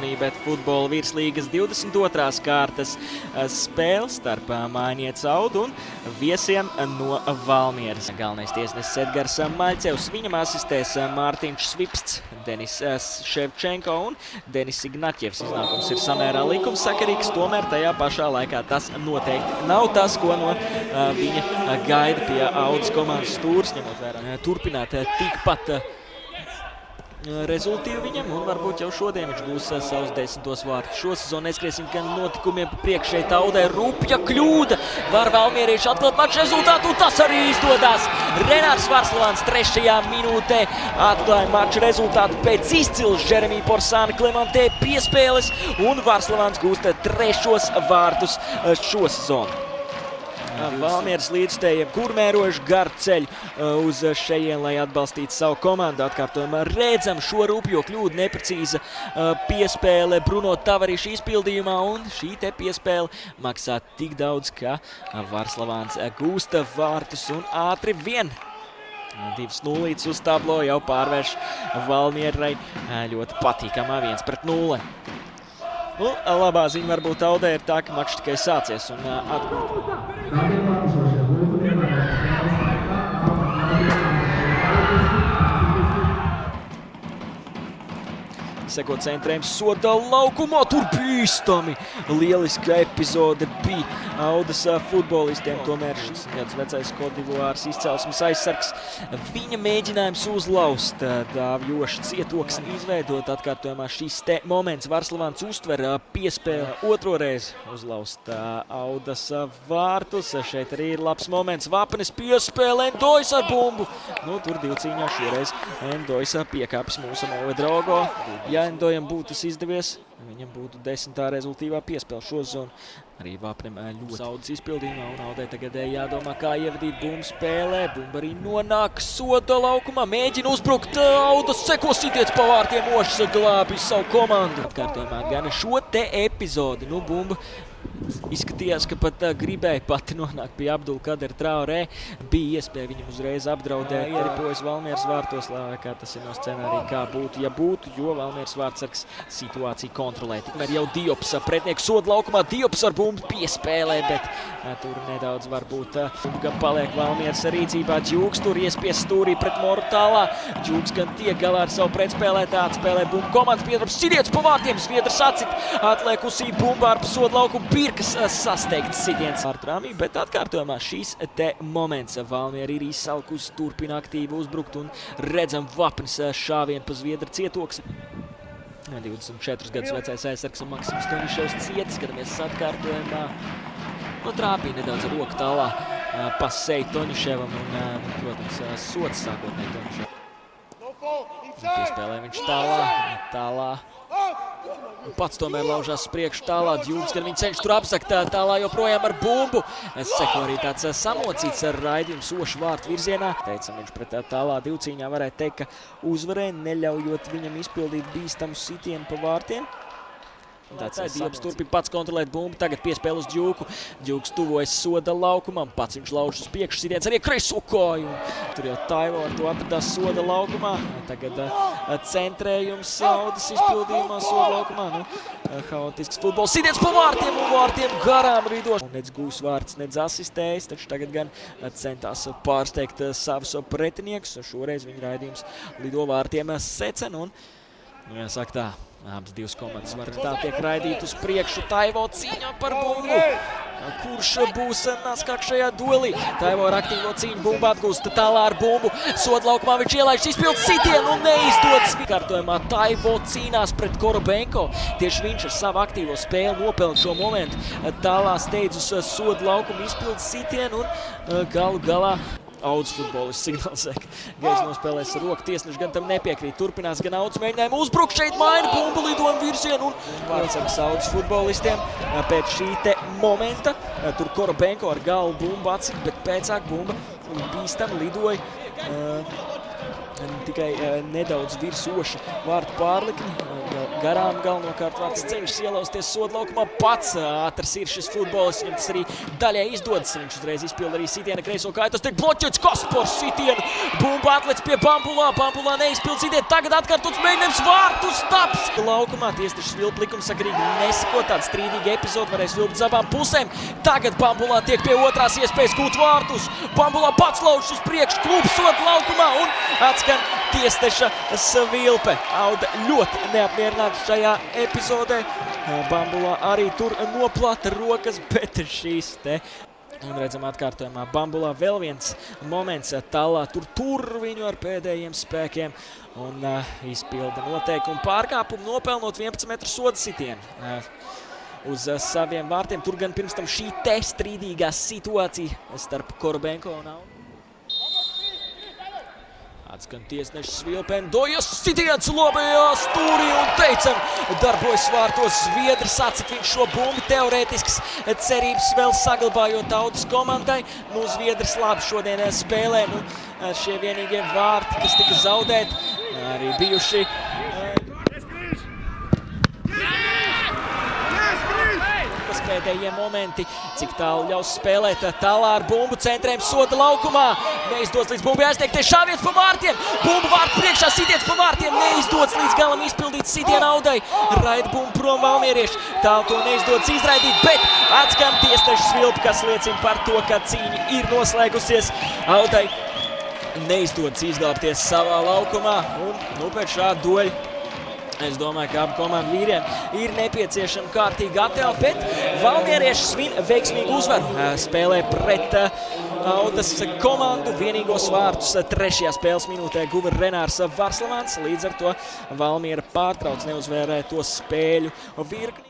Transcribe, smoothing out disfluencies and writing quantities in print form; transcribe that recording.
Rāmī, bet futbola virslīgas 22. kārtas spēle starp Mājinietes Audu un viesiem no Valmieras. Galvenais tiesnesis Edgars Maļcevs, viņam asistēs Mārtiņš Svipsts, Denis Ševčenko un Denis Ignaķevs. Iznākums ir samērā likumsakarīgs, tomēr tajā pašā laikā tas noteikti nav tas, ko no viņa gaida pie Audas komandas stūres, ņemot vērā turpināt tikpat rezultīvi viņam, un varbūt jau šodien viņš gūs savus 10. vārtus. Šo sezonu neskriesim gan notikumiem pa priekšu. Šeit Audai rupja kļūda. Var valmierieši atklāt maču rezultātu, un tas arī izdodas. Renārs Varslavāns 3. minūtē atklāja maču rezultātu pēc izcils Jeremija Porsāna Klementē piespēles, un Varslavāns gūst 3. vārtus šo sezonu. Valmieras līdzstējiem kurmērojuši garu ceļu uz šejien, lai atbalstītu savu komandu. Atkārtojumā redzam šo rupjo kļūdu, neprecīza piespēle Bruno Tavariša izpildījumā, un šī te piespēle maksā tik daudz, ka Varslavāns gūsta vārtus un ātri vien. 2-0 uz tablo jau pārvērš Valmierai ļoti patīkamā 1-0. Nu, labā ziņa varbūt Audai ir tā, ka mačs tikai sācies un atgūt. Seko centrējums soda laukumā, tur bīstami. Lieliska epizode bija Audas futbolistiem, tomēr šis vecais Kodivārs izcelsmes aizsargs. Viņa mēģinājums uzlaust Dāvjoša cietoksni izveidot. Atkārtojumā šis te moments Varslavāns uztver piespēli otro reizi uzlaust Audas vārtus. Šeit arī ir labs moments. Vapnes piespēle, Endojs ar bumbu. Nu, tur divcīņā šoreiz Endojs piekāpjas mūsu Drogo. Ja Endojam būtu tas izdevies, viņam būtu 10. rezultīvā piespēle šo zonu. Arī Vapnem ļoti Audas izpildījumā, un Audai tagad jādomā, kā ievadīt bumbu spēlē. Bumba arī nonāk soda laukumā, mēģina uzbrukt Audas, seko sitiets pa vārtiem, Ošs glābi savu komandu. Atkārtojumā gan šo te epizodi, nu bumba izskatījās, ka pat gribēja pati nonākt pie Abdulkadera Traorē. Bija iespēja viņam uzreiz apdraudēt, ieripojas Valmieras vārtos, lai kā tas ir no scenārija, kā būtu, ja būtu, jo Valmieras vārtsargs situāciju kontrolē. Tikmēr jau Diops pretnieku soda laukumā, Diops ar bumbu piespēlē, bet tur nedaudz varbūt gan paliek Valmieras rīcībā. Džūks tur iespies stūrī pret Morutālā. Džūks gan tiek galā ar savu pretspēlētāju, atspēlē bumbu komandas piedarps, sitiets pa vārtiem, Zviedrs atcit, atliekusī bumba ar soda laukumu. Birkas sasteigts sitiens ar Rāmī, bet atkārtojumā šīs te moments. Valmiera ir izsalkusi, turpina aktīvi uzbrukt un redzam Vapnes šāvienu pa Zviedra cietoksni. 24 gadus vecais aizsargs un Maksims Toniševs ciet, skatāmies atkārtojumā. Nu, trāpīja nedaudz ar roku tālā pa seju Toniševam un, protams, sots sākotnēji Toniševam. Piespēlē viņš tālā. Pats tomēr laužās priekšu tālā, Djūks, kad viņi cenš tur apsakt tālā joprojām ar bumbu. Seko arī tāds samocīts ar raidījums Ošu vārtu virzienā. Teicam, viņš pret tālā divcīņā varētu teikt, ka uzvarēja, neļaujot viņam izpildīt bīstamu sitienu pa vārtiem. Diops turpina pats kontrolēt bumbu, tagad piespēle uz Djūku. Djūks tuvojas soda laukumam, pats viņš lauž uz priekšu, sitiens arī kreiso koju. Tur jau Taivo ar to atradās soda laukumā. Tagad centrējums Audas izpildījumā soda laukumā. Nu, haotisks futbols, sitiens pa vārtiem un vārtiem garām ridoš. Nec gūs vārds, nec asistējis, taču tagad gan centās pārsteigt savus pretiniekus. Šoreiz viņa raidījums lido vārtiem secen un, nu jāsaka tā, abas divas komandas var tā tiek raidīt uz priekšu. Taivo cīņā par bumbu. Kurš būs naskāk šajā duelī? Taivo ar aktīvo cīņu, bumbu atgūst tālā ar bumbu. Soda laukumā viņš ielaiž izpildu sitienu un neizdodas. Kārtojumā Taivo cīnās pret Korobenko. Tieši viņš ar savu aktīvo spēli nopelna šo momentu. Tālā steidz uz soda laukumu izpildu sitienu un galu galā Audas futbolists signalizē, ka Gejs nospēlēs ar roku. Tiesneši gan tam nepiekrīt. Turpinās gan Audas mēģinājumu uzbrukt, šeit maina bumbu lidojumu virzienu un vārdsargs Audas futbolistiem pēc šī te momenta. Tur Korobenko ar galvu bumbu atsit, bet pēcāk bumba bīstam lidoja tikai nedaudz virsoši vārtu pārlikni. Garām galvenokārt vārds cenšas ielausties soda laukumā. Pats ātrs ir šis futbolists, viņam tas arī daļai izdodas. Viņš uzreiz izpilda arī sitiena kreiso kāju. Tas tiek bloķēts Kaspars sitienu. Bumba atlec pie Pampulā. Pampulā neizpild sitienu. Tagad atkārtots mēģinājums vārtu staps. Laukumā tiesnešs vilp likumsakarīgi nesako. Tāda strīdīga epizode varēs vilpt uz abām pusēm. Tagad Pampulā tiek pie otrās iespējas gūt vārtus. Pampulā pats lauž uz priekšu, klubs soda laukumā un atskan tiesneša svilpe. Auda ļoti neapmierināts šajā epizodē. Bambulā arī tur noplata rokas, bet šīs te. Un redzam atkārtojumā Bambulā vēl viens moments. Talā tur viņu ar pēdējiem spēkiem un izpilda noteikumu pārkāpumu, nopelnot 11 metru soda sitienu uz saviem vārtiem. Tur gan pirms tam šī te strīdīgā situācija starp Korobenko un Audu. Atskan tiesnešs svilpēn, dojas sitiens lobējā stūrī un teicam, darbojas vārtos Zviedris, atsit viņš šo bumbu, teorētisks cerības vēl saglabājot Audas komandai. Nu, Zviedris labi šodien spēlē, nu, šie vienīgie vārti, kas tika zaudēti, arī bijuši. Pēdējie momenti, cik tālu ļaus spēlēt. Talā ar bumbu centrējums soda laukumā. Neizdodas līdz bumbai aizteikties šāviens pa vārtiem. Bumbu vārtu priekšā, sitiens pa vārtiem. Neizdodas līdz galam izpildīt sitienu Audai. Raida bumbu prom valmierieši. Tālu to neizdodas izraidīt, bet atskan tiesneša svilpe, kas liecina par to, ka cīņa ir noslēgusies. Audai neizdodas izglābties savā laukumā un nu pēc šāda dueļa. Es domāju, ka abu komandu vīriem ir nepieciešama kārtīga attēla, bet valmierieši svin veiksmīgu uzvaru. Spēlē pret Audas komandu. Vienīgos vārtus 3. spēles minūtē guva Renārs Varslavāns. Līdz ar to Valmiera pārtrauc neuzvērēto spēļu virkni.